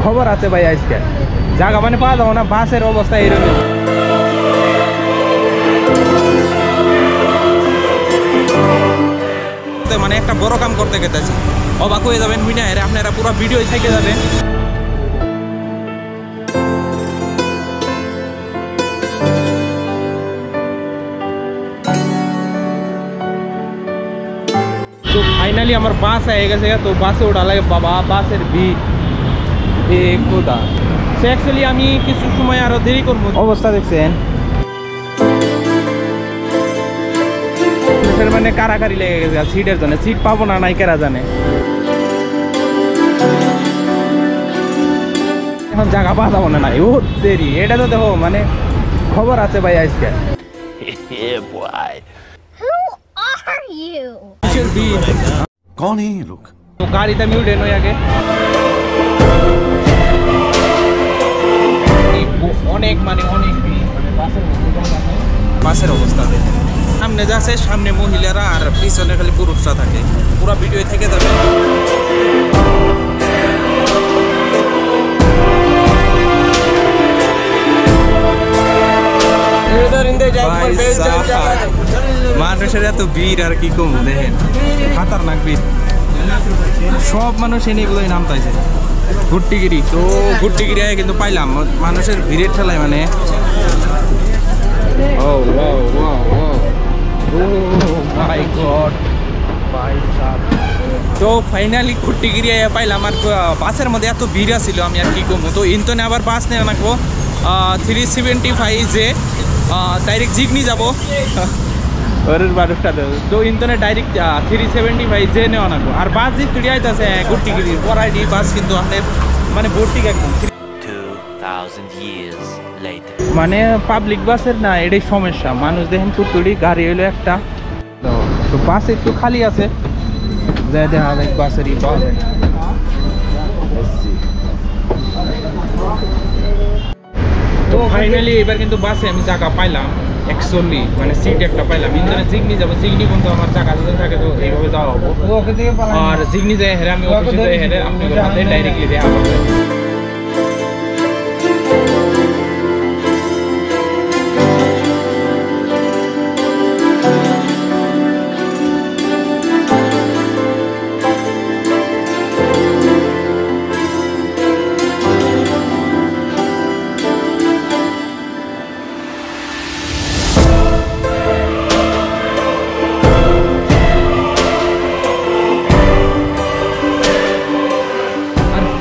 খবর আছে ভাই আজকে জায়গা মানে পাওয়া যাবো না, বাসের অবস্থা এরকম। মানে একটা বড় কাম করতে গেতেছি, অবাক হয়ে যাবেন বুঝনা, আপনারা পুরো ভিডিও থেকে যাবেন। তো ফাইনালি আমার বাস হয়ে গেছে, তো বাসে ওঠা লাগে বাবা, বাসের ভিড় কোথা সে। অ্যাকচুয়ালি আমি কিছু সময় আরো দেরি করবো। অবস্থা দেখছেন, মানে কারাকারি লেগে গেছে সিটের জন্য, সিট পাবো না নাই কেরা জানে। এখন জায়গা পাওয়া যাবো না, নাই ও দেরি। এটা তো দেখো মানে খবর আছে ভাই আজকে। कौन है ये लोग? तो गाड़ीতে আমি উঠে নই আগে, অনেক মানে অনেক বাসের অবস্থা দেখে। সামনে যাচ্ছে, সামনে মহিলারা আর পিছনে খালি পুরুষরা থাকে, পুরো ভিডিও থেকে যাবে। মানুষের এত ভিড় আর কি কম দেখেন, খাতারনাক ভিড়। সব মানুষ এনে এগুলোই নামতাইছে ঘুরটিগিরি। তো ঘুরটিগিরি কিন্তু পাইলাম মানুষের ভিড়ের ঠেলায় মানে তো ফাইনালি ঘুরটিগিরি পাইলাম। আর বাসের মধ্যে এত ভিড় ছিল আমি আর কি কমবো। তো ইন্তনে আবার বাস নিয়ে রাখবো 375 যে ডাইরেক্ট জিগনি যাবো ওরের মানুষটা। তো ইন্তনে ডাইরেক্ট 375 যে নেওয়া নাকবো। আর বাস যে তুড়ি আইতেছে ঘুরটিগিরি পরাইডি বাস, কিন্তু আপনার মানে ভর্তি একদম 2000 years later মানে পাবলিক বাসের না, এটাই সমস্যা। মানুষ দেখেন তুড়ি, গাড়ি হইলো একটা, তো বাস একটু খালি আছে, যাই দেখা যায় বাসেরই পাওয়া যায়। তো ফাইনালি এবার কিন্তু বাসে আমি জায়গা পাইলাম অ্যাকচুয়ালি, মানে সিট একটা পাইলাম। ইন্টারনে জিগনি যাবো, জিগনি কিন্তু আমার জায়গা যদি থাকে তো এইভাবে যাওয়া হবো। আর জিগনি যাই হেরে আমি অফিসে যাই হেরে আপনাদের হাতে ডাইরেক্টলি দেখা পাবো।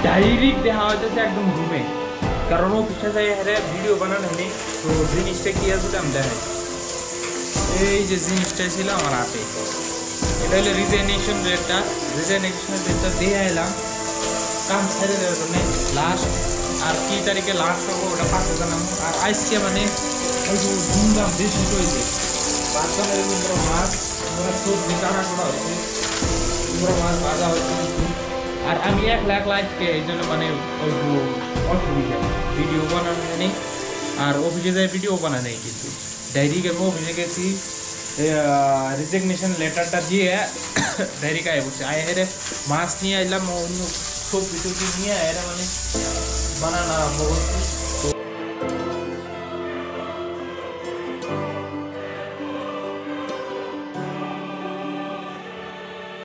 ডাইরেক্ট দেখা হইতেছে একদম রুমে, কারণ অফিসে যাই হেরে ভিডিও বানানো নেই। তো জিনিসটা কি আছে আমি দেখাই। এই যে জিনিসটা ছিল আমার হাতে, এটা হলো রিজাইনেশন লেটার। রিজাইনেশন লেটার দিয়ে এলাম কাম ছেড়ে দেওয়ার জন্য। লাস্ট আর কি তারিখে লাস্ট হবো ওটা 5 জানাবো। আর আজকে মানে ওই যে ধুমধাম বেশি হয়েছে, বাচ্চাদের মাছ সবজি কাটা করা হয়েছে, মাছ ভাজা হয়েছে। আর আমি একলা আজকে এই জন্য মানে অসুবিধা ভিডিও বানানো নেই। আর অফিসে যাই ভিডিও বানানো নেই, কিন্তু ডায়েরি গেবো। অফিসে গেছি, রিজিগনেশন লেটারটা দিয়ে ডায়েরি গায়ে বসে আয় হেরে মাছ নিয়ে এলাম, অন্য সবজি টবজি নিয়ে এরা মানে বানানো আরম্ভ করছি।